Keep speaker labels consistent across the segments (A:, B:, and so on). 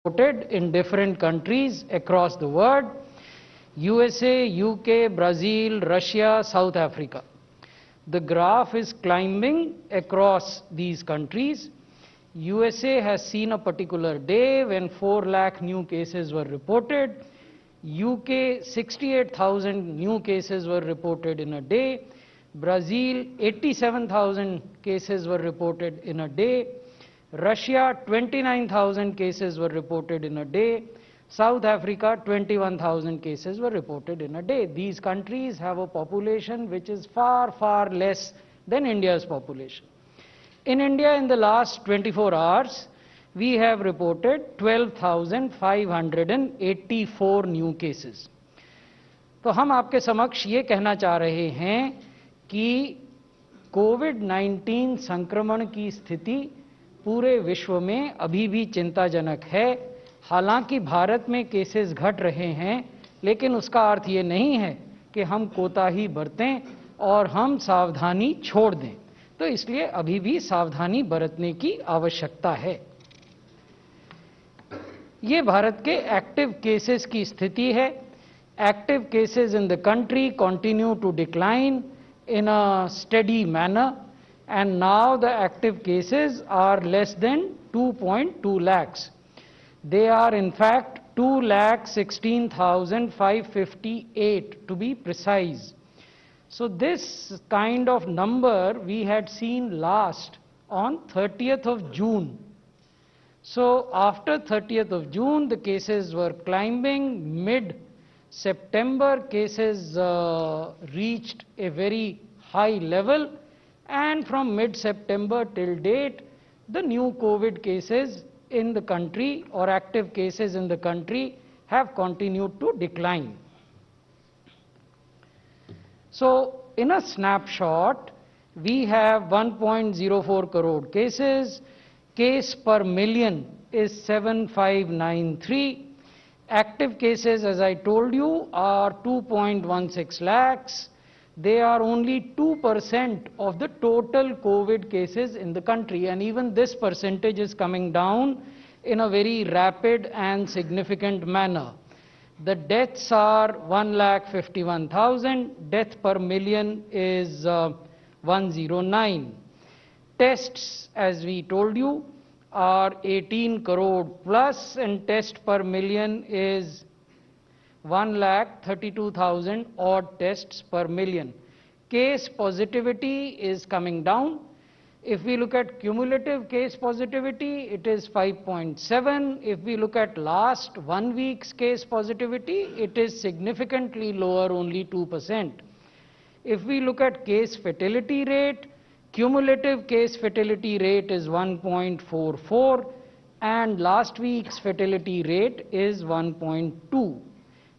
A: reported in different countries across the world: USA, UK, Brazil, Russia, South Africa. The graph is climbing across these countries. USA has seen a particular day when 4 lakh new cases were reported. UK, 68,000 new cases were reported in a day. Brazil, 87,000 cases were reported in a day. Russia, 29,000 cases were reported in a day. South Africa, 21,000 cases were reported in a day. These countries have a population which is far, far less than India's population. In India, in the last 24 hours, we have reported 12,584 new cases. तो हम आपके समक्ष ये कहना चाह रहे हैं कि कोविड-19 संक्रमण की स्थिति पूरे विश्व में अभी भी चिंताजनक है। हालांकि भारत में केसेस घट रहे हैं, लेकिन उसका अर्थ ये नहीं है कि हम कोताही बरतें और हम सावधानी छोड़ दें। तो इसलिए अभी भी सावधानी बरतने की आवश्यकता है। ये भारत के एक्टिव केसेस की स्थिति है। Active cases in the country continue to decline in a steady manner, and now the active cases are less than 2.2 lakhs. They are in fact 2,16,558 to be precise. So this kind of number we had seen last on 30th of June. So after 30th of June, the cases were climbing. Mid-September, cases reached a very high level, and from mid-September till date, the new COVID cases in the country or active cases in the country have continued to decline. So in a snapshot, we have 1.04 crore cases. Case per million is 7,593. Active cases, as I told you, are 2.16 lakhs. They are only 2% of the total COVID cases in the country, and even this percentage is coming down in a very rapid and significant manner. The deaths are 1,51,000. Death per million is 109. Tests, as we told you, are 18 crore plus, and test per million is 1,32,000 odd tests per million. Case positivity is coming down. If we look at cumulative case positivity, it is 5.7. If we look at last 1 week's case positivity, it is significantly lower, only 2%. If we look at case fatality rate, cumulative case fatality rate is 1.44, and last week's fatality rate is 1.2.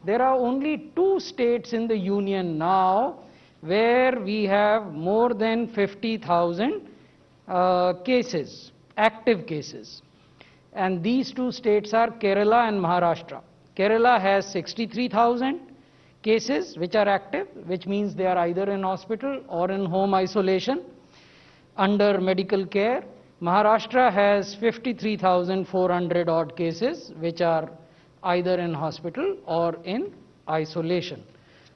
A: There are only 2 states in the union now where we have more than 50,000 cases, active cases. And these 2 states are Kerala and Maharashtra. Kerala has 63,000 cases which are active, which means they are either in hospital or in home isolation under medical care. Maharashtra has 53,400 odd cases which are either in hospital or in isolation.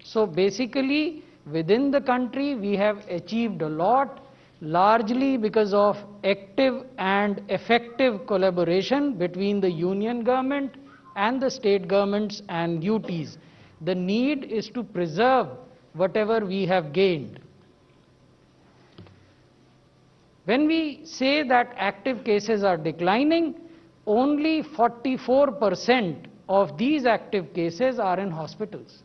A: So basically, within the country, we have achieved a lot, largely because of active and effective collaboration between the union government and the state governments and UTs. The need is to preserve whatever we have gained. When we say that active cases are declining, only 44% of these active cases are in hospitals.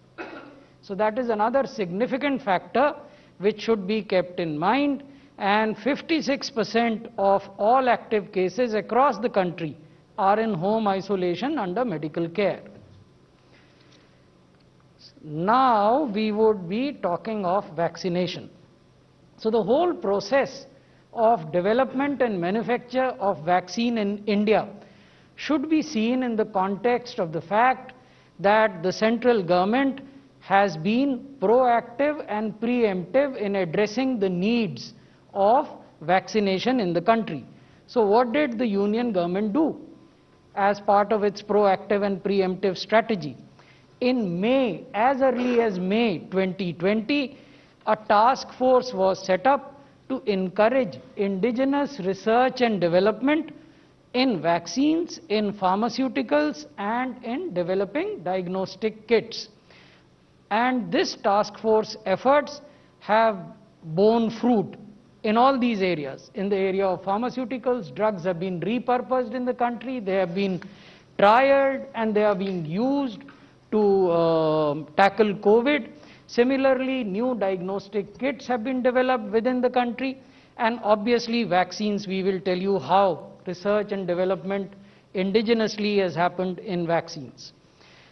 A: So that is another significant factor which should be kept in mind, and 56% of all active cases across the country are in home isolation under medical care. Now we would be talking of vaccination. So the whole process of development and manufacture of vaccine in India should be seen in the context of the fact that the central government has been proactive and preemptive in addressing the needs of vaccination in the country. So what did the union government do? as part of its proactive and preemptive strategy. In May, as early as May 2020, a task force was set up to encourage indigenous research and development in vaccines, in pharmaceuticals, and in developing diagnostic kits. And this task force efforts have borne fruit in all these areas. In the area of pharmaceuticals, drugs have been repurposed in the country, they have been trialed, and they are being used to tackle COVID. Similarly, new diagnostic kits have been developed within the country, and obviously vaccines, we will tell you how research and development indigenously has happened in vaccines.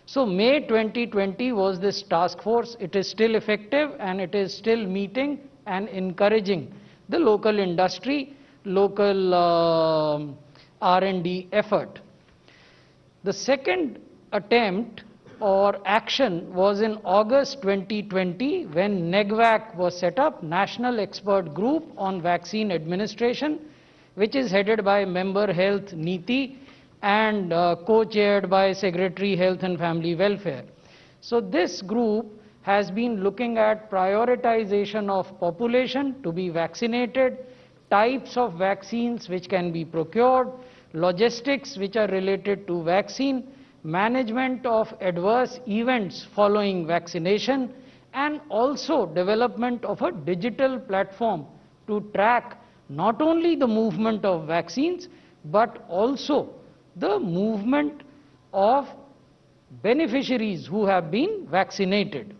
A: So May 2020 was this task force. It is still effective and it is still meeting and encouraging the local industry, local R&D effort. The second attempt or action was in August 2020 when NEGVAC was set up, National Expert Group on Vaccine Administration, which is headed by Member Health Niti and co-chaired by Secretary Health and Family Welfare. So this group has been looking at prioritization of population to be vaccinated, types of vaccines which can be procured, logistics which are related to vaccine, management of adverse events following vaccination, and also development of a digital platform to track not only the movement of vaccines but also the movement of beneficiaries who have been vaccinated.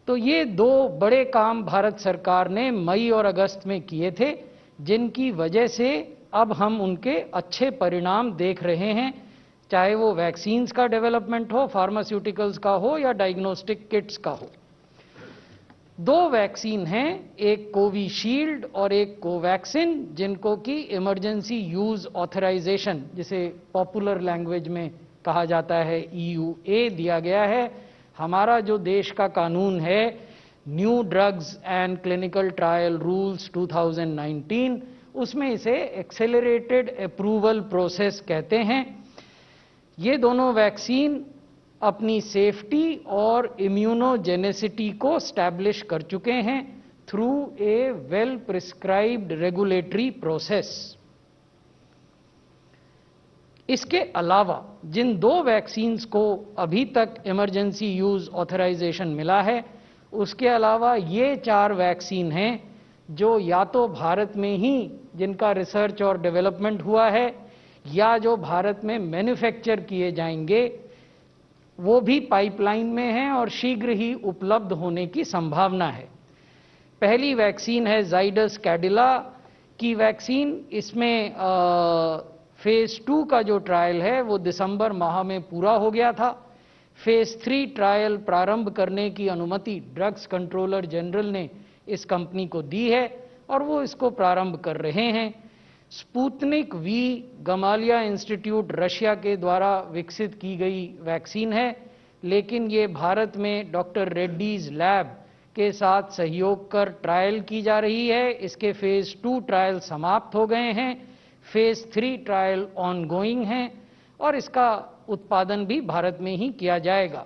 A: तो ये दो बड़े काम भारत सरकार ने मई और अगस्त में किए थे, जिनकी वजह से अब हम उनके अच्छे परिणाम देख रहे हैं, चाहे वो वैक्सीन्स का डेवलपमेंट हो, फार्मास्यूटिकल्स का हो या डायग्नोस्टिक किट्स का हो। दो वैक्सीन हैं, एक कोविशील्ड और एक कोवैक्सिन, जिनको कि इमरजेंसी यूज ऑथराइजेशन, जिसे पॉपुलर लैंग्वेज में कहा जाता है EUA, दिया गया है। हमारा जो देश का कानून है new drugs and clinical trial rules 2019, उसमें इसे एक्सेलरेटेड अप्रूवल प्रोसेस कहते हैं। ये दोनों वैक्सीन अपनी सेफ्टी और इम्यूनोजेनेसिटी को स्टैब्लिश कर चुके हैं through a well prescribed regulatory process. इसके अलावा जिन दो वैक्सीन्स को अभी तक इमरजेंसी यूज ऑथराइजेशन मिला है, उसके अलावा ये 4 वैक्सीन हैं जो या तो भारत में ही जिनका रिसर्च और डेवलपमेंट हुआ है या जो भारत में मैन्युफैक्चर किए जाएंगे, वो भी पाइपलाइन में हैं और शीघ्र ही उपलब्ध होने की संभावना है। पहली वैक्सीन है जाइडस कैडिला की वैक्सीन। इसमें फेज 2 का जो ट्रायल है वो दिसंबर माह में पूरा हो गया था। फेज 3 ट्रायल प्रारंभ करने की अनुमति ड्रग्स कंट्रोलर जनरल ने इस कंपनी को दी है और वो इसको प्रारंभ कर रहे हैं। स्पुतनिक वी गमालिया इंस्टीट्यूट रशिया के द्वारा विकसित की गई वैक्सीन है, लेकिन ये भारत में डॉक्टर रेड्डीज लैब के साथ सहयोग कर ट्रायल की जा रही है। इसके फेज 2 ट्रायल समाप्त हो गए हैं, फेज 3 ट्रायल ऑनगोइंग हैं और इसका उत्पादन भी भारत में ही किया जाएगा।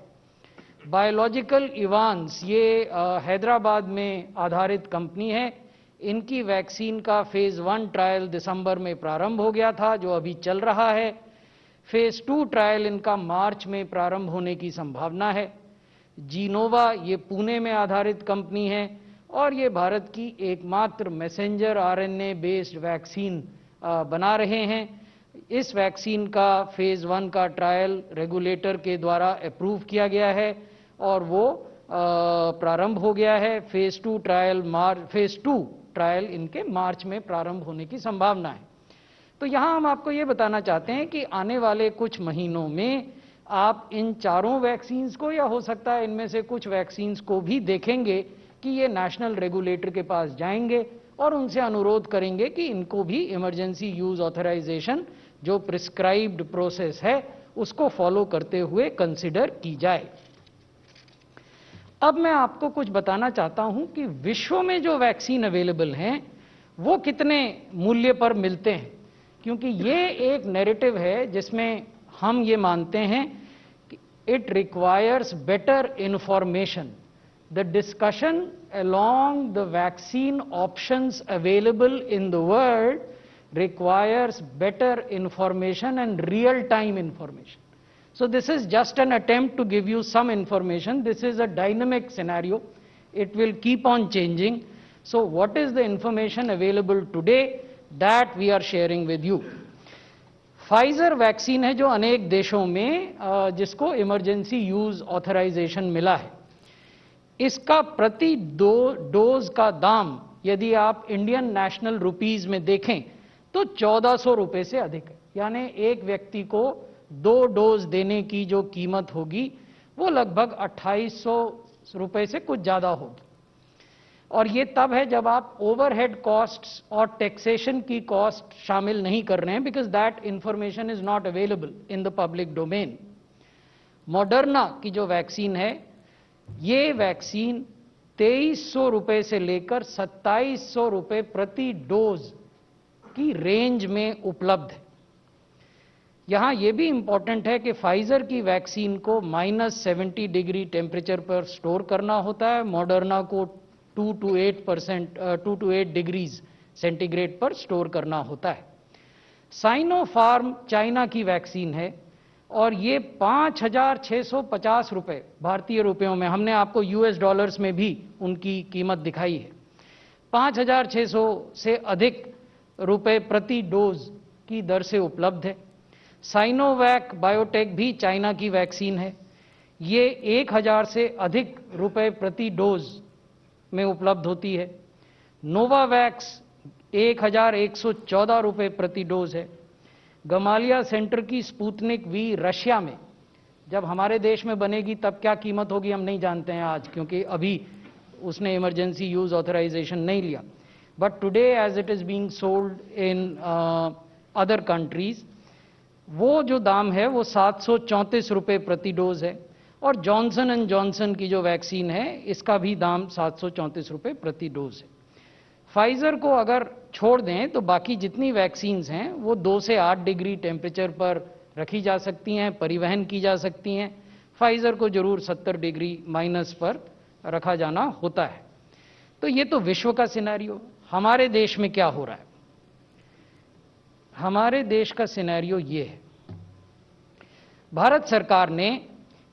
A: बायोलॉजिकल इवांस ये हैदराबाद में आधारित कंपनी है। इनकी वैक्सीन का फेज 1 ट्रायल दिसंबर में प्रारंभ हो गया था, जो अभी चल रहा है। फेज 2 ट्रायल इनका मार्च में प्रारंभ होने की संभावना है। जीनोवा ये पुणे में आधारित कंपनी है और ये भारत की एकमात्र मैसेंजर RNA बेस्ड वैक्सीन बना रहे हैं। इस वैक्सीन का फेज 1 का ट्रायल रेगुलेटर के द्वारा अप्रूव किया गया है और वो प्रारंभ हो गया है। फेज 2 ट्रायल इनके मार्च में प्रारंभ होने की संभावना है। तो यहाँ हम आपको ये बताना चाहते हैं कि आने वाले कुछ महीनों में आप इन चारों वैक्सीन्स को, या हो सकता है इनमें से कुछ वैक्सीन्स को भी देखेंगे कि ये नेशनल रेगुलेटर के पास जाएंगे और उनसे अनुरोध करेंगे कि इनको भी इमरजेंसी यूज ऑथराइजेशन जो प्रिस्क्राइब्ड प्रोसेस है उसको फॉलो करते हुए कंसिडर की जाए। अब मैं आपको कुछ बताना चाहता हूं कि विश्व में जो वैक्सीन अवेलेबल हैं वो कितने मूल्य पर मिलते हैं, क्योंकि ये एक नैरेटिव है जिसमें हम ये मानते हैं कि it requires better information. The discussion along the vaccine options available in the world requires better information and real-time information. So this is just an attempt to give you some information. This is a dynamic scenario. It will keep on changing. So what is the information available today that we are sharing with you? Pfizer vaccine है जो अनेक देशों में जिसको emergency use authorisation मिला है. इसका प्रति डोज का दाम यदि आप इंडियन नेशनल रुपीज में देखें तो 1400 रुपए से अधिक है. यानी एक व्यक्ति को 2 डोज देने की जो कीमत होगी वो लगभग 2800 रुपए से कुछ ज्यादा होगी. और ये तब है जब आप ओवरहेड कॉस्ट्स और टैक्सेशन की कॉस्ट शामिल नहीं कर रहे हैं, because that information is not available in the public domain. Moderna की जो वैक्सीन है, ये वैक्सीन 2300 रुपए से लेकर 2700 रुपए प्रति डोज की रेंज में उपलब्ध है. यहां यह भी इंपॉर्टेंट है कि फाइजर की वैक्सीन को -70 डिग्री टेम्परेचर पर स्टोर करना होता है, मॉडर्ना को 2 to 8 डिग्रीज सेंटीग्रेड पर स्टोर करना होता है. साइनोफार्म चाइना की वैक्सीन है और ये 5650 रुपए भारतीय रुपयों में, हमने आपको यूएस डॉलर्स में भी उनकी कीमत दिखाई है, 5600 से अधिक रुपए प्रति डोज की दर से उपलब्ध है. साइनोवैक बायोटेक भी चाइना की वैक्सीन है, ये 1000 से अधिक रुपए प्रति डोज में उपलब्ध होती है. नोवावैक्स 1114 रुपए प्रति डोज है. गमालिया सेंटर की स्पुतनिक वी रशिया में, जब हमारे देश में बनेगी तब क्या कीमत होगी हम नहीं जानते हैं आज, क्योंकि अभी उसने इमरजेंसी यूज ऑथराइजेशन नहीं लिया. But today as it is being sold in other countries, वो जो दाम है वो 734 रुपए प्रति डोज है. और जॉनसन एंड जॉनसन की जो वैक्सीन है इसका भी दाम 734 रुपए प्रति डोज है. फाइजर को अगर छोड़ दें तो बाकी जितनी वैक्सीन्स हैं वो 2 से 8 डिग्री टेम्परेचर पर रखी जा सकती हैं, परिवहन की जा सकती हैं. फाइजर को जरूर 70 डिग्री माइनस पर रखा जाना होता है. तो ये तो विश्व का सिनेरियो. हमारे देश में क्या हो रहा है? हमारे देश का सिनेरियो ये है, भारत सरकार ने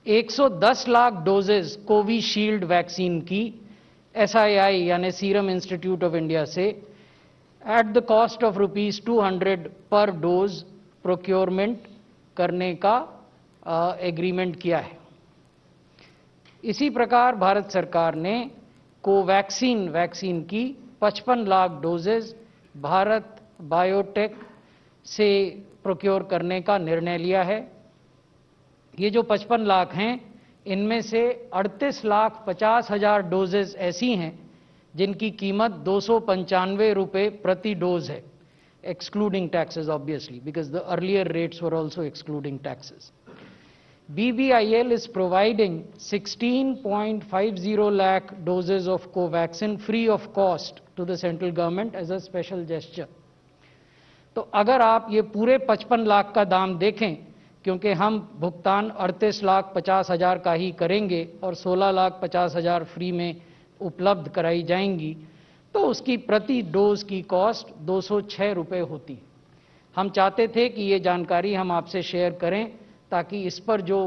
A: 110 लाख डोजेज कोविशील्ड वैक्सीन की SII यानी सीरम इंस्टीट्यूट ऑफ इंडिया से एट द कॉस्ट ऑफ ₹200 पर डोज प्रोक्योरमेंट करने का एग्रीमेंट किया है. इसी प्रकार भारत सरकार ने कोवैक्सीन वैक्सीन की 55 लाख डोजेज भारत बायोटेक से प्रोक्योर करने का निर्णय लिया है. ये जो 55 लाख हैं, इनमें से 38,50,000 डोजेज ऐसी हैं जिनकी कीमत 295 रुपए प्रति डोज है, excluding taxes obviously, because the earlier rates were also excluding taxes. BBIL is providing 16.50 lakh doses of Covaxin free of cost to the central government as a special gesture. तो अगर आप ये पूरे 55 लाख का दाम देखें, क्योंकि हम भुगतान 38,50,000 का ही करेंगे और 16,50,000 फ्री में उपलब्ध कराई जाएंगी, तो उसकी प्रति डोज की कॉस्ट 206 रुपये होती है. हम चाहते थे कि ये जानकारी हम आपसे शेयर करें ताकि इस पर जो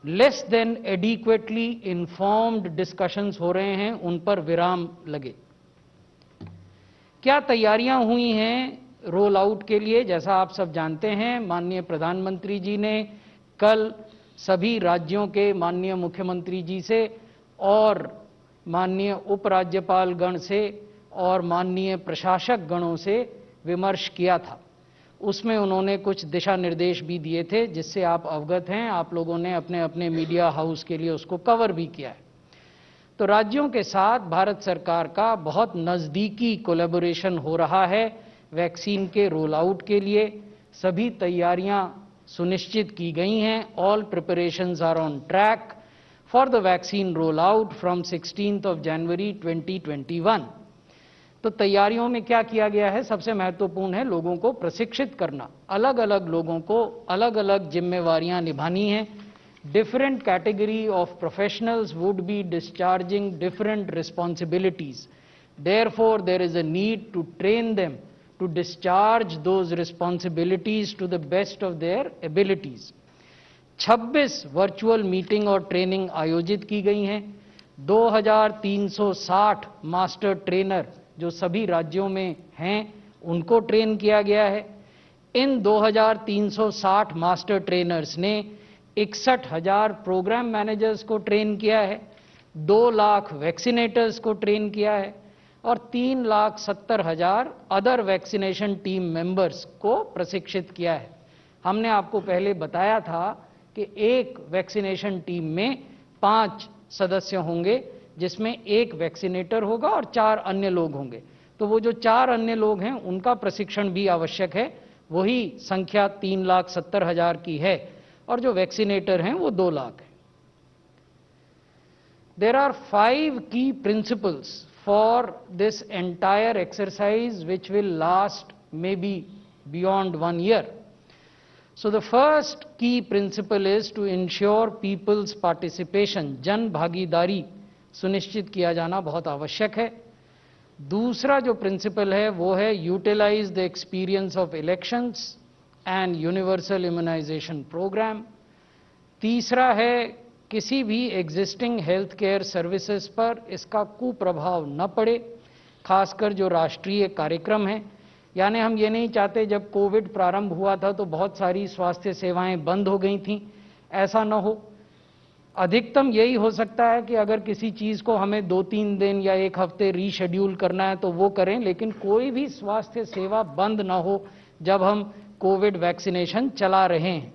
A: less than adequately informed discussions हो रहे हैं उन पर विराम लगे. क्या तैयारियां हुई हैं रोल आउट के लिए? जैसा आप सब जानते हैं, माननीय प्रधानमंत्री जी ने कल सभी राज्यों के माननीय मुख्यमंत्री जी से और माननीय उपराज्यपाल गण से और माननीय प्रशासक गणों से विमर्श किया था. उसमें उन्होंने कुछ दिशा निर्देश भी दिए थे जिससे आप अवगत हैं. आप लोगों ने अपने अपने मीडिया हाउस के लिए उसको कवर भी किया है. तो राज्यों के साथ भारत सरकार का बहुत नज़दीकी कोलैबोरेशन हो रहा है वैक्सीन के रोल आउट के लिए. सभी तैयारियां सुनिश्चित की गई हैं. All preparations are on track for the vaccine roll out from 16th of January 2021. तो तैयारियों में क्या किया गया है, सबसे महत्वपूर्ण है लोगों को प्रशिक्षित करना। अलग अलग लोगों को अलग अलग जिम्मेवारियां निभानी हैं। Different category of professionals would be discharging different responsibilities, therefore there is a need to train them to discharge those responsibilities to the best of their abilities. 26 virtual meeting और ट्रेनिंग आयोजित की गई हैं। 2360 मास्टर ट्रेनर जो सभी राज्यों में हैं उनको ट्रेन किया गया है। इन 2360 मास्टर ट्रेनर्स ने 61,000 प्रोग्राम मैनेजर्स को ट्रेन किया है, 2 लाख वैक्सीनेटर्स को ट्रेन किया है और 3,70,000 अदर वैक्सीनेशन टीम मेंबर्स को प्रशिक्षित किया है। हमने आपको पहले बताया था कि एक वैक्सीनेशन टीम में 5 सदस्य होंगे, जिसमें एक वैक्सीनेटर होगा और 4 अन्य लोग होंगे। तो वो जो 4 अन्य लोग हैं उनका प्रशिक्षण भी आवश्यक है। वही संख्या 3,70,000 की है और जो वैक्सीनेटर हैं वो 2 लाख है। There are 5 key principles for this entire exercise which will last maybe beyond 1 year. So the first key principle is to ensure people's participation, जन भागीदारी सुनिश्चित किया जाना बहुत आवश्यक है। दूसरा जो प्रिंसिपल है वो है utilize the experience of elections and universal immunization programme. तीसरा है किसी भी एग्जिस्टिंग हेल्थ केयर सर्विसेज पर इसका कुप्रभाव न पड़े, खासकर जो राष्ट्रीय कार्यक्रम हैं। यानी हम ये नहीं चाहते, जब कोविड प्रारंभ हुआ था तो बहुत सारी स्वास्थ्य सेवाएं बंद हो गई थीं, ऐसा न हो। अधिकतम यही हो सकता है कि अगर किसी चीज़ को हमें 2-3 दिन या 1 हफ्ते रीशेड्यूल करना है तो वो करें, लेकिन कोई भी स्वास्थ्य सेवा बंद न हो जब हम कोविड वैक्सीनेशन चला रहे हैं।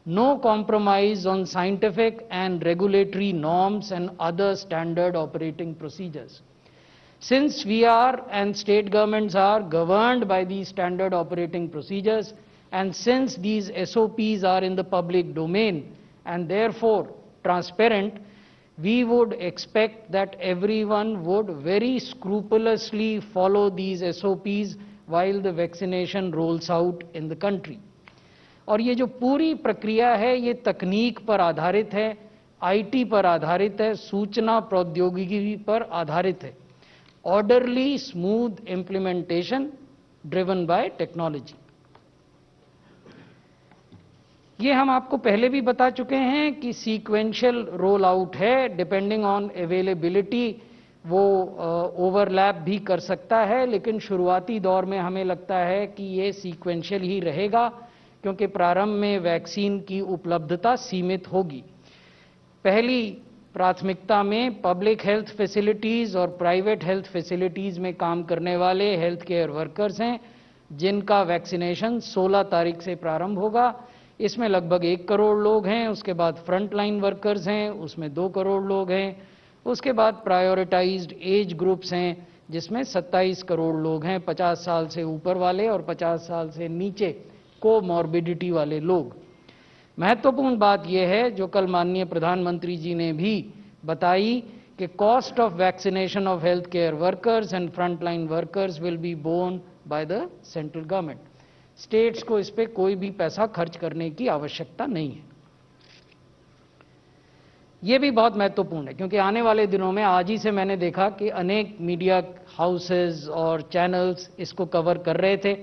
A: No compromise on scientific and regulatory norms and other standard operating procedures. Since we are and state governments are governed by these standard operating procedures, and since these SOPs are in the public domain and therefore transparent, we would expect that everyone would very scrupulously follow these SOPs while the vaccination rolls out in the country. और ये जो पूरी प्रक्रिया है ये तकनीक पर आधारित है, आईटी पर आधारित है, सूचना प्रौद्योगिकी पर आधारित है। Orderly smooth implementation driven by technology. ये हम आपको पहले भी बता चुके हैं कि सीक्वेंशियल रोल आउट है, डिपेंडिंग ऑन अवेलेबिलिटी वो ओवरलैप भी कर सकता है, लेकिन शुरुआती दौर में हमें लगता है कि ये सीक्वेंशियल ही रहेगा, क्योंकि प्रारंभ में वैक्सीन की उपलब्धता सीमित होगी। पहली प्राथमिकता में पब्लिक हेल्थ फैसिलिटीज़ और प्राइवेट हेल्थ फैसिलिटीज़ में काम करने वाले हेल्थ केयर वर्कर्स हैं, जिनका वैक्सीनेशन 16 तारीख से प्रारंभ होगा। इसमें लगभग 1 करोड़ लोग हैं। उसके बाद फ्रंट लाइन वर्कर्स हैं, उसमें 2 करोड़ लोग हैं। उसके बाद प्रायोरिटाइज्ड एज ग्रुप्स हैं, जिसमें 27 करोड़ लोग हैं, 50 साल से ऊपर वाले और 50 साल से नीचे कोमॉर्बिडिटी वाले लोग। महत्वपूर्ण बात यह है जो कल माननीय प्रधानमंत्री जी ने भी बताई कि cost of vaccination of health care workers and front line workers will be borne by the central government. States को इस पे कोई भी पैसा खर्च करने की आवश्यकता नहीं है। ये भी बहुत महत्वपूर्ण है क्योंकि आने वाले दिनों में, आज ही से मैंने देखा कि अनेक मीडिया हाउसेज और चैनल्स इसको कवर कर रहे थे।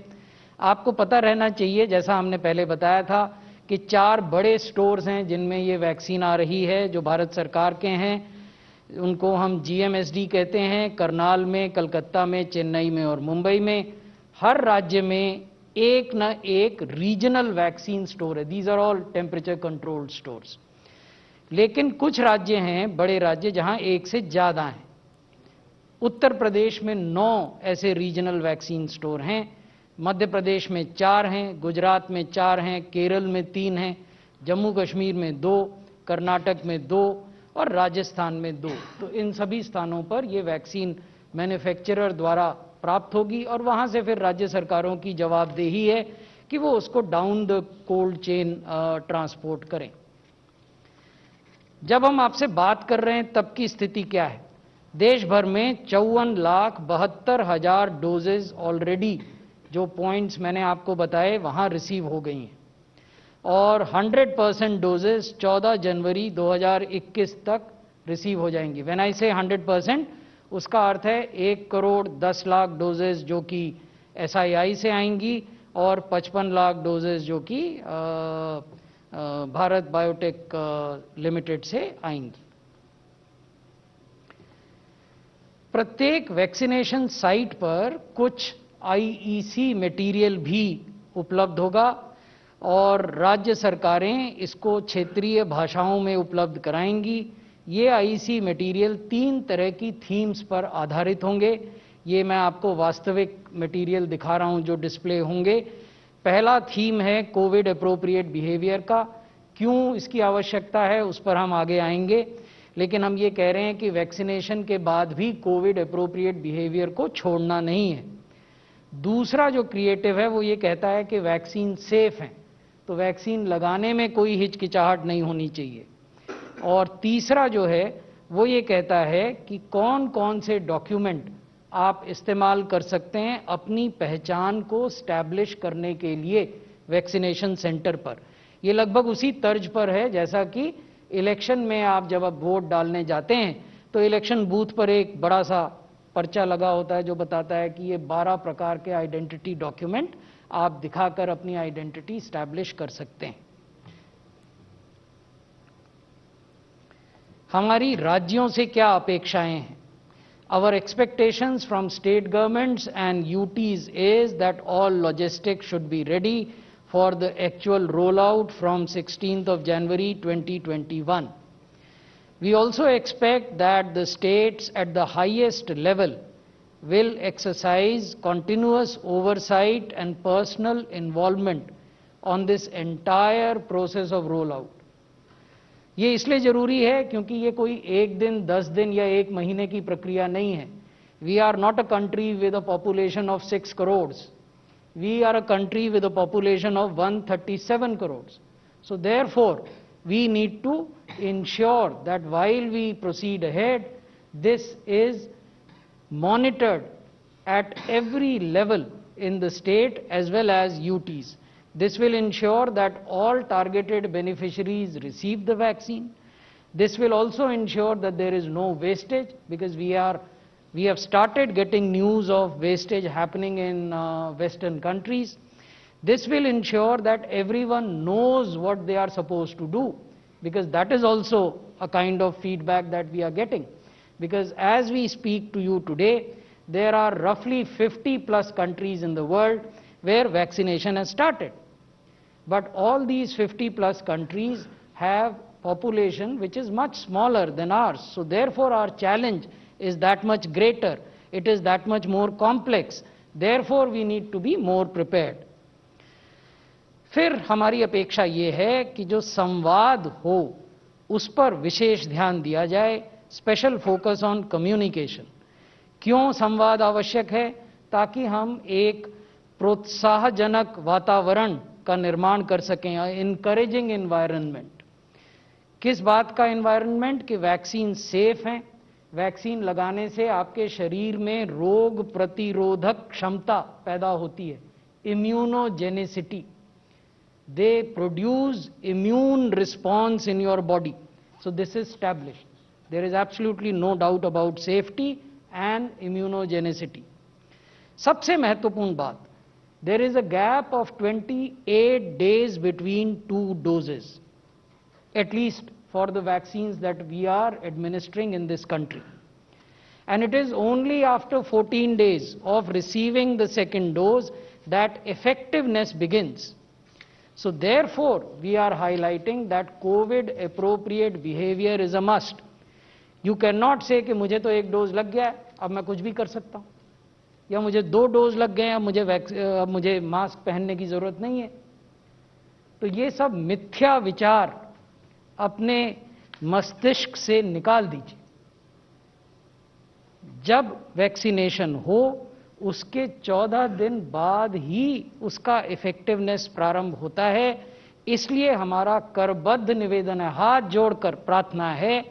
A: आपको पता रहना चाहिए, जैसा हमने पहले बताया था, कि 4 बड़े स्टोर्स हैं जिनमें ये वैक्सीन आ रही है, जो भारत सरकार के हैं। उनको हम GMSD कहते हैं। करनाल में, कलकत्ता में, चेन्नई में और मुंबई में। हर राज्य में एक न एक रीजनल वैक्सीन स्टोर है। These are all temperature controlled stores. लेकिन कुछ राज्य हैं, बड़े राज्य, जहां एक से ज़्यादा हैं। उत्तर प्रदेश में 9 ऐसे रीजनल वैक्सीन स्टोर हैं, मध्य प्रदेश में 4 हैं, गुजरात में 4 हैं, केरल में 3 हैं, जम्मू कश्मीर में 2, कर्नाटक में 2 और राजस्थान में 2। तो इन सभी स्थानों पर ये वैक्सीन मैन्युफैक्चरर द्वारा प्राप्त होगी और वहाँ से फिर राज्य सरकारों की जवाबदेही है कि वो उसको down the cold chain transport करें। जब हम आपसे बात कर रहे हैं तब की स्थिति क्या है? देश भर में 54,72,000 डोजेज ऑलरेडी, जो पॉइंट्स मैंने आपको बताए, वहां रिसीव हो गई हैं और 100% डोजेज 14 जनवरी 2021 तक रिसीव हो जाएंगी। व्हेन आई से 100%, उसका अर्थ है 1,10,00,000 डोजेज जो कि SII से आएंगी और 55 लाख डोजेज जो कि भारत बायोटेक लिमिटेड से आएंगी। प्रत्येक वैक्सीनेशन साइट पर कुछ IEC मटेरियल भी उपलब्ध होगा और राज्य सरकारें इसको क्षेत्रीय भाषाओं में उपलब्ध कराएंगी। ये IEC मटेरियल 3 तरह की थीम्स पर आधारित होंगे। ये मैं आपको वास्तविक मटेरियल दिखा रहा हूं जो डिस्प्ले होंगे। पहला थीम है कोविड एप्रोप्रिएट बिहेवियर का। क्यों इसकी आवश्यकता है उस पर हम आगे आएंगे, लेकिन हम ये कह रहे हैं कि वैक्सीनेशन के बाद भी कोविड एप्रोप्रिएट बिहेवियर को छोड़ना नहीं है। दूसरा जो क्रिएटिव है वो ये कहता है कि वैक्सीन सेफ है, तो वैक्सीन लगाने में कोई हिचकिचाहट नहीं होनी चाहिए। और तीसरा जो है वो ये कहता है कि कौन कौन से डॉक्यूमेंट आप इस्तेमाल कर सकते हैं अपनी पहचान को स्टैब्लिश करने के लिए वैक्सीनेशन सेंटर पर। ये लगभग उसी तर्ज पर है जैसा कि इलेक्शन में आप जब वोट डालने जाते हैं तो इलेक्शन बूथ पर एक बड़ा सा पर्चा लगा होता है जो बताता है कि ये 12 प्रकार के आइडेंटिटी डॉक्यूमेंट आप दिखाकर अपनी आइडेंटिटी स्टैब्लिश कर सकते हैं। हमारी राज्यों से क्या अपेक्षाएं हैं? Our expectations from state governments and UTs is that all logistics should be ready for the actual rollout from 16th of January 2021. We also expect that the states at the highest level will exercise continuous oversight and personal involvement on this entire process of rollout. ये इसलिए जरूरी है क्योंकि ये कोई एक दिन, 10 दिन या एक महीने की प्रक्रिया नहीं है। We are not a country with a population of 6 crore. We are a country with a population of 137 crore. So therefore we need to ensure that while we proceed ahead, this is monitored at every level in the state as well as UTs. This will ensure that all targeted beneficiaries receive the vaccine. This will also ensure that there is no wastage, because we have started getting news of wastage happening in Western countries. This will ensure that everyone knows what they are supposed to do, because that is also a kind of feedback that we are getting. Because as we speak to you today, there are roughly 50 plus countries in the world where vaccination has started. But all these 50 plus countries have population which is much smaller than ours. So therefore our challenge is that much greater. It is that much more complex. Therefore we need to be more prepared. फिर हमारी अपेक्षा ये है कि जो संवाद हो उस पर विशेष ध्यान दिया जाए, स्पेशल फोकस ऑन कम्युनिकेशन। क्यों संवाद आवश्यक है? ताकि हम एक प्रोत्साहजनक वातावरण का निर्माण कर सकें, इनकरेजिंग एनवायरनमेंट। किस बात का एनवायरनमेंट? कि वैक्सीन सेफ हैं, वैक्सीन लगाने से आपके शरीर में रोग प्रतिरोधक क्षमता पैदा होती है, immunogenicity. They produce immune response in your body. So this is established. There is absolutely no doubt about safety and immunogenicity. सबसे महत्वपूर्ण बात, there is a gap of 28 days between 2 doses, at least for the vaccines that we are administering in this country. And it is only after 14 days of receiving the second dose that effectiveness begins. So therefore, we are highlighting that COVID appropriate behavior is a must. You cannot say कि मुझे तो एक dose लग गया है, अब मैं कुछ भी कर सकता हूँ, या मुझे 2 डोज लग गए हैं, अब मुझे मास्क पहनने की जरूरत नहीं है। तो ये सब मिथ्या विचार अपने मस्तिष्क से निकाल दीजिए। जब वैक्सीनेशन हो उसके 14 दिन बाद ही उसका इफेक्टिवनेस प्रारंभ होता है। इसलिए हमारा करबद्ध निवेदन है, हाथ जोड़कर प्रार्थना है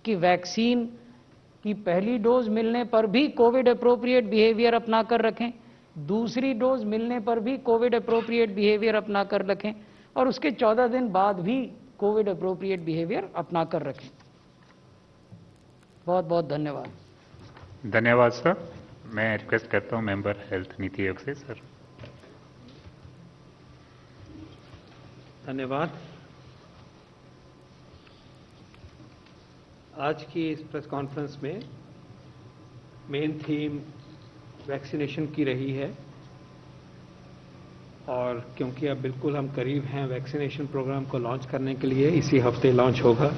A: कि वैक्सीन कि पहली डोज मिलने पर भी कोविड अप्रोप्रिएट बिहेवियर अपना कर रखें, दूसरी डोज मिलने पर भी कोविड अप्रोप्रिएट बिहेवियर अपना कर रखें और उसके 14 दिन बाद भी कोविड अप्रोप्रिएट बिहेवियर अपना कर रखें। बहुत बहुत धन्यवाद।
B: धन्यवाद सर। मैं रिक्वेस्ट करता हूं मेंबर हेल्थ नीति आयोग से सर।
C: धन्यवाद। आज की इस प्रेस कॉन्फ्रेंस में मेन थीम वैक्सीनेशन की रही है और क्योंकि अब बिल्कुल हम करीब हैं वैक्सीनेशन प्रोग्राम को लॉन्च करने के लिए, इसी हफ्ते लॉन्च होगा,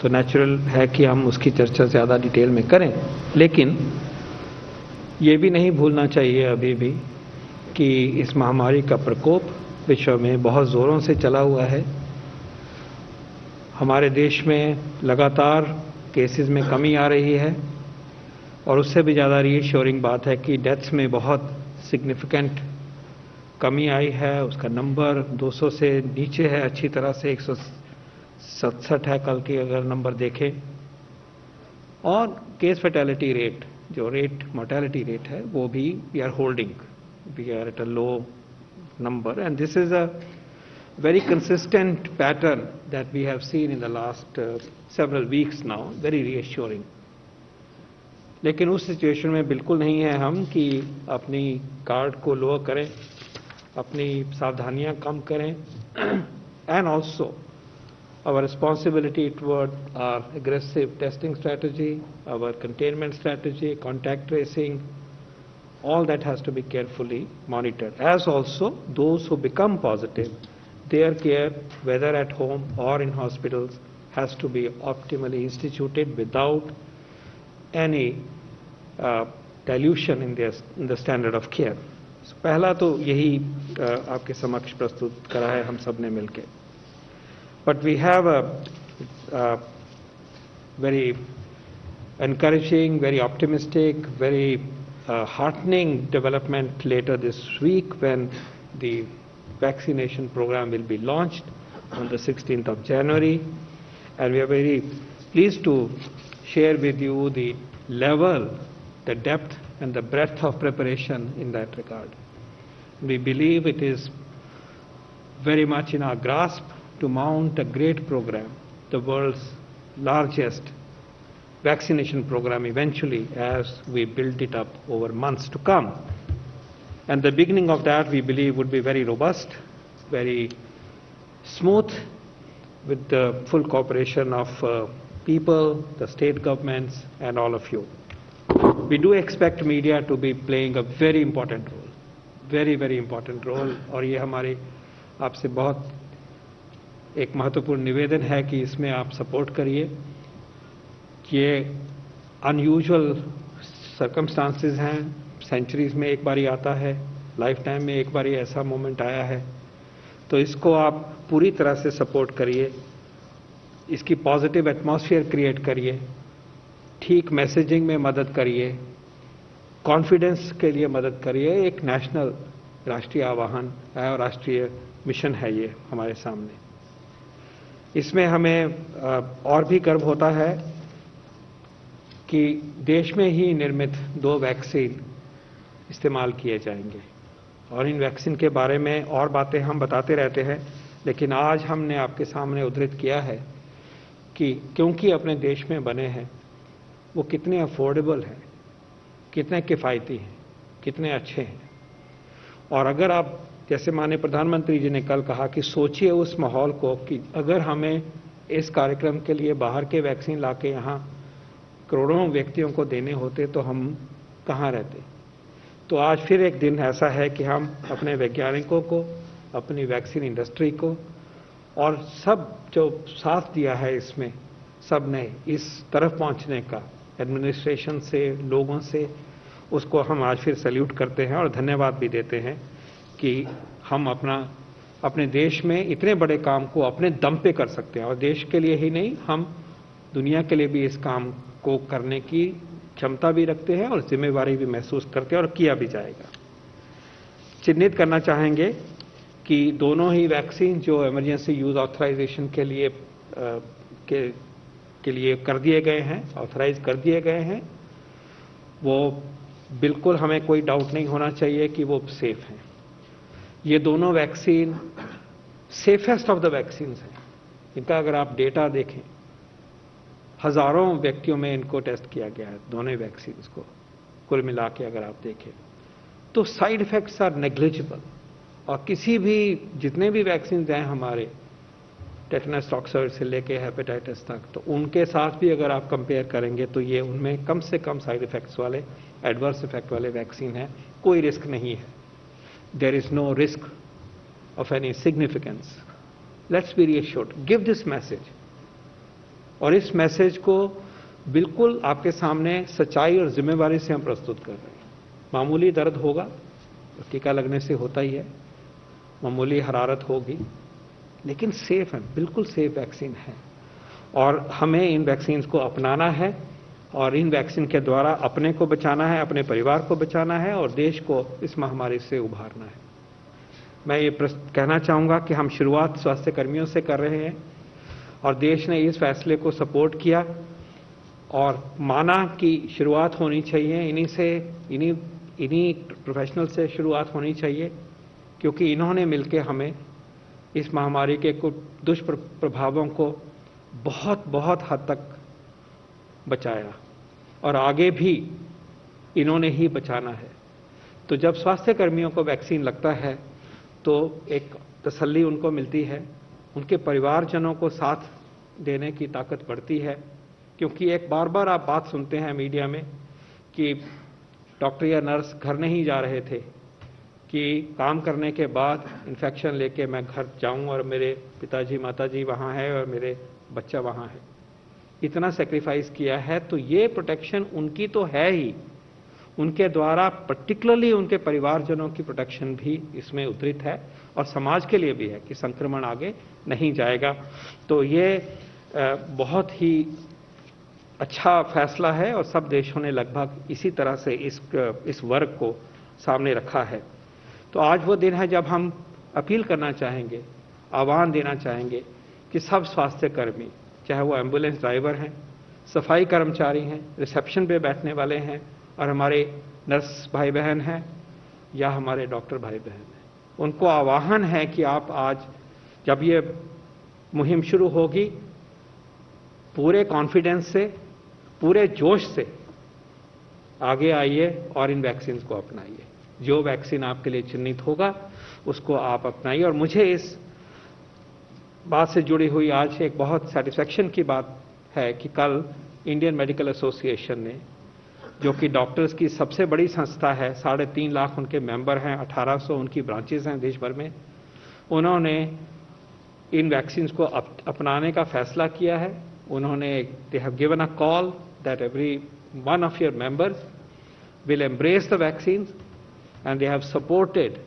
C: तो नेचुरल है कि हम उसकी चर्चा ज़्यादा डिटेल में करें। लेकिन ये भी नहीं भूलना चाहिए अभी भी कि इस महामारी का प्रकोप विश्व में बहुत ज़ोरों से चला हुआ है। हमारे देश में लगातार केसेस में कमी आ रही है और उससे भी ज़्यादा रीअश्योरिंग बात है कि डेथ्स में बहुत सिग्निफिकेंट कमी आई है। उसका नंबर 200 से नीचे है, अच्छी तरह से 167 है कल की अगर नंबर देखें। और केस फैटेलिटी रेट, जो रेट मोर्टेलिटी रेट है, वो भी we are holding, we are at a low number, and this is a very consistent pattern that we have seen in the last several weeks now, very reassuring. लेकिन उस situation में बिल्कुल नहीं है हम कि अपनी कार्ड को लोअर करें, अपनी सावधानियां कम करें, and also our responsibility toward our aggressive testing strategy, our containment strategy, contact tracing, all that has to be carefully monitored, as also those who become positive, their care, whether at home or in hospitals, has to be optimally instituted without any dilution in the standard of care. So, पहला तो यही आपके समक्ष प्रस्तुत करा है हम सब ने मिलके. But we have a very encouraging, very optimistic, very heartening development later this week when the vaccination program will be launched on the 16th of January, and we are very pleased to share with you the level, the depth and the breadth of preparation in that regard. We believe it is very much in our grasp to mount a great program, the world's largest vaccination program eventually, as we build it up over months to come. And the beginning of that, we believe, would be very robust, very smooth, with the full cooperation of people, the state governments, and all of you. We do expect media to be playing a very important role, very, very important role, और ये हमारे आपसे बहुत एक महत्वपूर्ण निवेदन है कि इसमें आप सपोर्ट करिए। ये अनयूजुअल सर्कमस्टांसेस हैं, सेंचुरीज में एक बारी आता है, लाइफ टाइम में एक बारी ऐसा मोमेंट आया है, तो इसको आप पूरी तरह से सपोर्ट करिए, इसकी पॉजिटिव एटमॉस्फेयर क्रिएट करिए, ठीक मैसेजिंग में मदद करिए, कॉन्फिडेंस के लिए मदद करिए। एक नेशनल राष्ट्रीय आह्वान है और राष्ट्रीय मिशन है ये हमारे सामने। इसमें हमें और भी गर्व होता है कि देश में ही निर्मित 2 वैक्सीन इस्तेमाल किए जाएंगे, और इन वैक्सीन के बारे में और बातें हम बताते रहते हैं, लेकिन आज हमने आपके सामने उद्धृत किया है कि क्योंकि अपने देश में बने हैं, वो कितने अफोर्डेबल हैं, कितने किफ़ायती हैं, कितने अच्छे हैं। और अगर आप, जैसे माननीय प्रधानमंत्री जी ने कल कहा कि सोचिए उस माहौल को कि अगर हमें इस कार्यक्रम के लिए बाहर के वैक्सीन लाके यहाँ करोड़ों व्यक्तियों को देने होते तो हम कहाँ रहते। तो आज फिर एक दिन ऐसा है कि हम अपने वैज्ञानिकों को, अपनी वैक्सीन इंडस्ट्री को और सब जो साथ दिया है इसमें, सब ने इस तरफ पहुंचने का, एडमिनिस्ट्रेशन से, लोगों से, उसको हम आज फिर सैल्यूट करते हैं और धन्यवाद भी देते हैं कि हम अपने देश में इतने बड़े काम को अपने दम पे कर सकते हैं, और देश के लिए ही नहीं, हम दुनिया के लिए भी इस काम को करने की क्षमता भी रखते हैं और जिम्मेवारी भी महसूस करते हैं, और किया भी जाएगा। चिन्हित करना चाहेंगे कि दोनों ही वैक्सीन जो इमरजेंसी यूज ऑथराइजेशन के लिए के लिए कर दिए गए हैं, ऑथराइज कर दिए गए हैं, वो बिल्कुल हमें कोई डाउट नहीं होना चाहिए कि वो सेफ हैं। ये दोनों vaccine safest of the vaccine हैं। इनका अगर आप डेटा देखें, हजारों व्यक्तियों में इनको टेस्ट किया गया है, दोनों वैक्सीन को कुल मिला के अगर आप देखें तो साइड इफेक्ट्स आर नेग्लिजिबल। और किसी भी जितने भी वैक्सीन हैं हमारे, टेटनस टॉक्सॉइड से लेके हेपेटाइटिस तक, तो उनके साथ भी अगर आप कंपेयर करेंगे तो ये उनमें कम से कम साइड इफेक्ट्स वाले, एडवर्स इफेक्ट वाले वैक्सीन है। कोई रिस्क नहीं है, there is no risk of any significance. Let's be reassured, give this message. और इस मैसेज को बिल्कुल आपके सामने सच्चाई और जिम्मेवारी से हम प्रस्तुत कर रहे हैं। मामूली दर्द होगा, टीका लगने से होता ही है, मामूली हरारत होगी, लेकिन सेफ है, बिल्कुल सेफ वैक्सीन है। और हमें इन वैक्सीन को अपनाना है और इन वैक्सीन के द्वारा अपने को बचाना है, अपने परिवार को बचाना है और देश को इस महामारी से उभारना है। मैं ये कहना चाहूँगा कि हम शुरुआत स्वास्थ्य कर्मियों से कर रहे हैं और देश ने इस फैसले को सपोर्ट किया और माना कि शुरुआत होनी चाहिए, इन्हीं प्रोफेशनल से शुरुआत होनी चाहिए, क्योंकि इन्होंने मिलकर हमें इस महामारी के कुछ दुष्प्रभावों को बहुत बहुत हद तक बचाया और आगे भी इन्होंने ही बचाना है। तो जब स्वास्थ्य कर्मियों को वैक्सीन लगता है तो एक तसल्ली उनको मिलती है, उनके परिवारजनों को साथ देने की ताकत बढ़ती है। क्योंकि एक बार बार आप बात सुनते हैं मीडिया में कि डॉक्टर या नर्स घर नहीं जा रहे थे कि काम करने के बाद इन्फेक्शन लेके मैं घर जाऊं और मेरे पिताजी माताजी वहाँ है और मेरे बच्चा वहाँ है, इतना सेक्रीफाइस किया है। तो ये प्रोटेक्शन उनकी तो है ही, उनके द्वारा पर्टिकुलरली उनके परिवारजनों की प्रोटेक्शन भी इसमें उद्धृत है और समाज के लिए भी है कि संक्रमण आगे नहीं जाएगा। तो ये बहुत ही अच्छा फैसला है और सब देशों ने लगभग इसी तरह से इस वर्ग को सामने रखा है। तो आज वो दिन है जब हम अपील करना चाहेंगे, आह्वान देना चाहेंगे कि सब स्वास्थ्य कर्मी, चाहे वो एम्बुलेंस ड्राइवर हैं, सफाई कर्मचारी हैं, रिसेप्शन पे बैठने वाले हैं और हमारे नर्स भाई बहन हैं या हमारे डॉक्टर भाई बहन हैं, उनको आह्वान है कि आप आज जब ये मुहिम शुरू होगी पूरे कॉन्फिडेंस से, पूरे जोश से आगे आइए और इन वैक्सीन को अपनाइए। जो वैक्सीन आपके लिए चिन्हित होगा उसको आप अपनाइए। और मुझे इस बात से जुड़ी हुई आज एक बहुत सेटिस्फैक्शन की बात है कि कल इंडियन मेडिकल एसोसिएशन ने, जो कि डॉक्टर्स की सबसे बड़ी संस्था है, 3.5 लाख उनके मेंबर हैं, 1800 उनकी ब्रांचेस हैं देश भर में, उन्होंने इन वैक्सीन को अपनाने का फैसला किया है। उन्होंने they have given a call that every one of your members will embrace the vaccines and they have supported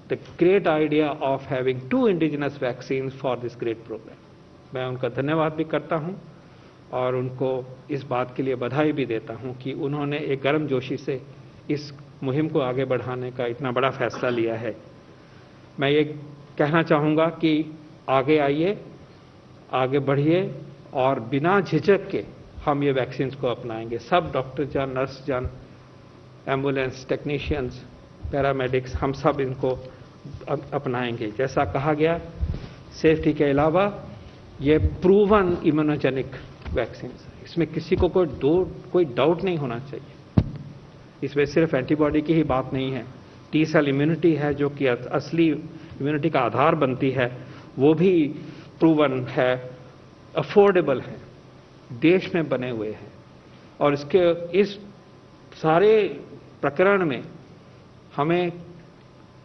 C: the great idea of having 2 indigenous vaccines for this great program. मैं उनका धन्यवाद भी करता हूं और उनको इस बात के लिए बधाई भी देता हूं कि उन्होंने एक गर्मजोशी से इस मुहिम को आगे बढ़ाने का इतना बड़ा फैसला लिया है। मैं ये कहना चाहूँगा कि आगे आइए, आगे बढ़िए और बिना झिझक के हम ये वैक्सीन को अपनाएंगे। सब डॉक्टर जान, नर्स जान, एम्बुलेंस टेक्नीशियंस, पैरामेडिक्स, हम सब इनको अपनाएंगे। जैसा कहा गया, सेफ्टी के अलावा ये प्रूवन इम्यूनोजेनिक वैक्सीन, इसमें किसी को कोई डाउट नहीं होना चाहिए। इसमें सिर्फ एंटीबॉडी की ही बात नहीं है, टी सेल इम्यूनिटी है जो कि असली इम्यूनिटी का आधार बनती है, वो भी प्रूवन है, अफोर्डेबल है, देश में बने हुए हैं। और इस सारे प्रकरण में हमें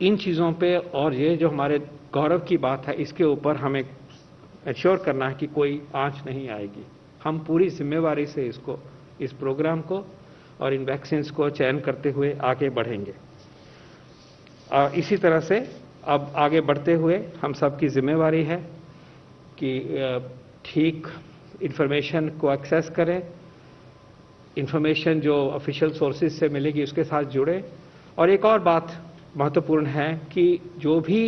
C: इन चीज़ों पे और ये जो हमारे गौरव की बात है इसके ऊपर हमें एश्योर करना है कि कोई आंच नहीं आएगी। हम पूरी जिम्मेवारी से इस प्रोग्राम को और इन वैक्सीन को चयन करते हुए आगे बढ़ेंगे। इसी तरह से अब आगे बढ़ते हुए हम सब की जिम्मेवारी है कि ठीक इंफॉर्मेशन को एक्सेस करें, इंफॉर्मेशन जो ऑफिशियल सोर्सेज से मिलेगी उसके साथ जुड़े। और एक और बात महत्वपूर्ण है कि जो भी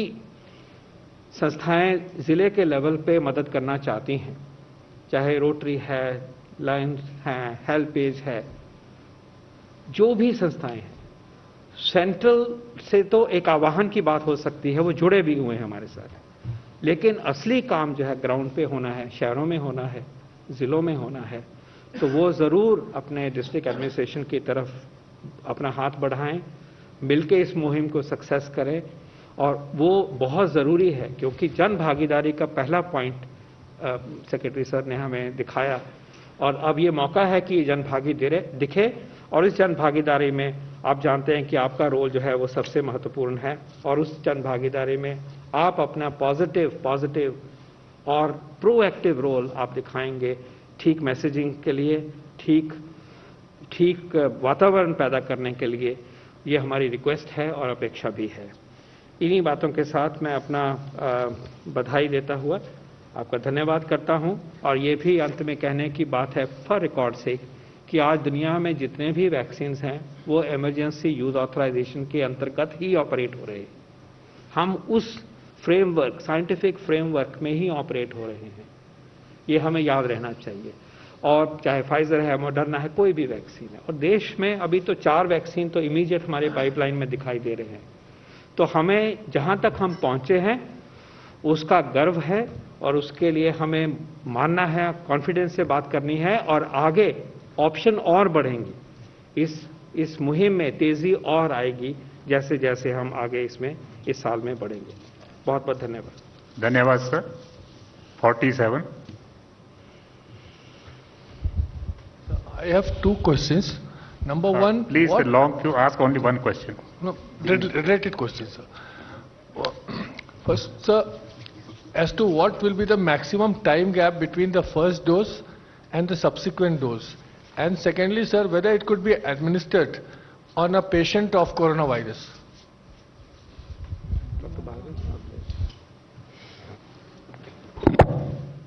C: संस्थाएं ज़िले के लेवल पे मदद करना चाहती हैं, चाहे रोटरी है, लायंस है, हेल्पेज है, जो भी संस्थाएं हैं, सेंट्रल से तो एक आह्वान की बात हो सकती है, वो जुड़े भी हुए हैं हमारे साथ, लेकिन असली काम जो है ग्राउंड पे होना है, शहरों में होना है, जिलों में होना है, तो वो ज़रूर अपने डिस्ट्रिक्ट एडमिनिस्ट्रेशन की तरफ अपना हाथ बढ़ाएं, मिलके इस मुहिम को सक्सेस करें। और वो बहुत ज़रूरी है, क्योंकि जन भागीदारी का पहला पॉइंट सेक्रेटरी सर ने हमें दिखाया, और अब ये मौका है कि जन भागीदारी दिखे, और इस जन भागीदारी में आप जानते हैं कि आपका रोल जो है वो सबसे महत्वपूर्ण है, और उस जन भागीदारी में आप अपना पॉजिटिव और प्रोएक्टिव रोल आप दिखाएंगे, ठीक मैसेजिंग के लिए, ठीक वातावरण पैदा करने के लिए। ये हमारी रिक्वेस्ट है और अपेक्षा भी है। इन्हीं बातों के साथ मैं अपना बधाई देता हुआ आपका धन्यवाद करता हूं, और ये भी अंत में कहने की बात है फॉर रिकॉर्ड से कि आज दुनिया में जितने भी वैक्सीन हैं वो इमरजेंसी यूज ऑथराइजेशन के अंतर्गत ही ऑपरेट हो रहे हैं। हम उस फ्रेमवर्क, साइंटिफिक फ्रेमवर्क में ही ऑपरेट हो रहे हैं, ये हमें याद रहना चाहिए। और चाहे फाइजर है, मॉडर्ना है, कोई भी वैक्सीन है, और देश में अभी तो 4 वैक्सीन तो इमीडिएट हमारे पाइपलाइन में दिखाई दे रहे हैं। तो हमें जहां तक हम पहुंचे हैं उसका गर्व है, और उसके लिए हमें मानना है, कॉन्फिडेंस से बात करनी है, और आगे ऑप्शन और बढ़ेंगी। इस मुहिम में तेजी और आएगी जैसे जैसे हम आगे इसमें इस साल में बढ़ेंगे। बहुत बहुत धन्यवाद।
B: धन्यवाद sir. 47.
D: I have 2 questions. Number one,
B: Please
D: what,
B: long to ask only one question.
D: no, related questions, sir. First, sir, as to what will be the maximum time gap between the first dose and the subsequent dose, and secondly, sir, whether it could be administered on a patient of coronavirus.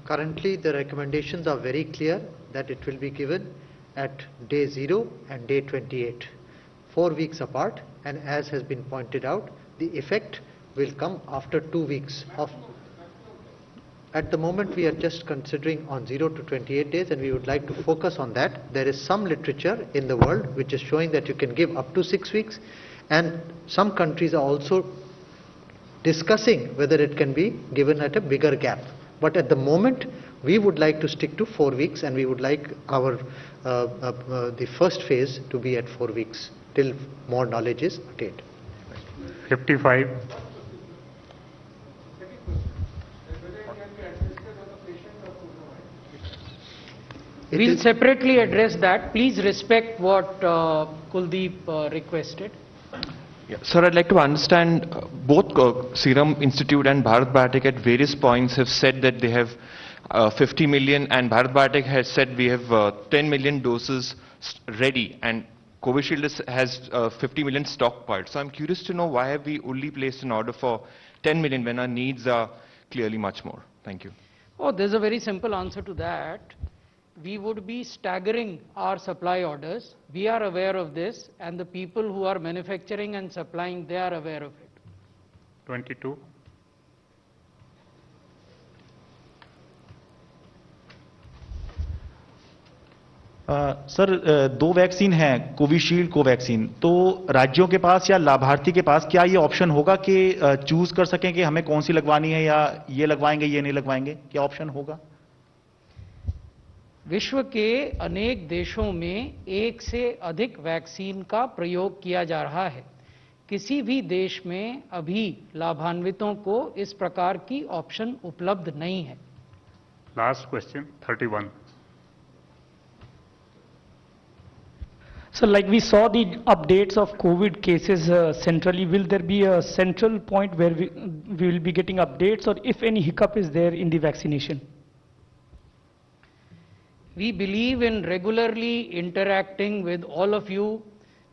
E: Currently, the recommendations are very clear that it will be given at day 0 and day 28, 4 weeks apart, and as has been pointed out, the effect will come after 2 weeks of. At the moment, we are just considering on 0 to 28 days, and we would like to focus on that. There is some literature in the world which is showing that you can give up to 6 weeks, and some countries are also discussing whether it can be given at a bigger gap. But at the moment, we would like to stick to 4 weeks, and we would like our the first phase to be at 4 weeks till more knowledge is attained.
B: 55.
A: We'll separately address that. Please respect what Kuldeep requested.
F: Yeah. Sir, I'd like to understand both Serum Institute and Bharat Biotech at various points have said that they have 50 million, and Bharat Biotech has said we have 10 million doses ready, and Covishield has 50 million stockpiled. So I'm curious to know, why have we only placed an order for 10 million when our needs are clearly much more? Thank you.
A: Oh, there's a very simple answer to that. We would be staggering our supply orders. We are aware of this, and the people who are manufacturing and supplying, they are aware of it.
B: 22.
G: Sir, 2 vaccine हैं, Covishield, Covaxin, तो राज्यों के पास या लाभार्थी के पास क्या ये option होगा कि चूज कर सकें कि हमें कौन सी लगवानी है, या ये लगवाएंगे ये नहीं लगवाएंगे? क्या ऑप्शन होगा?
A: विश्व के अनेक देशों में 1 से अधिक वैक्सीन का प्रयोग किया जा रहा है। किसी भी देश में अभी लाभान्वितों को इस प्रकार की ऑप्शन उपलब्ध नहीं है।
B: Last question, 31.
H: So like we saw the updates of COVID cases centrally, will there be a central point where we will be getting updates, or if any hiccup is there in the vaccination?
A: We believe in regularly interacting with all of you.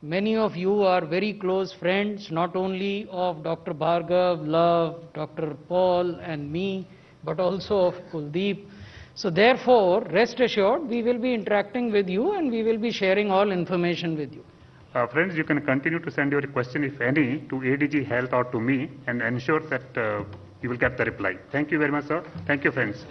A: Many of you are very close friends, not only of Dr. Bhargav, Love, Dr. Paul and me, but also of Kuldeep. So therefore, rest assured, we will be interacting with you, and we will be sharing all information with you.
B: Friends, you can continue to send your question, if any, to ADG Health or to me, and ensure that you will get the reply. Thank you very much, sir. Thank you, friends.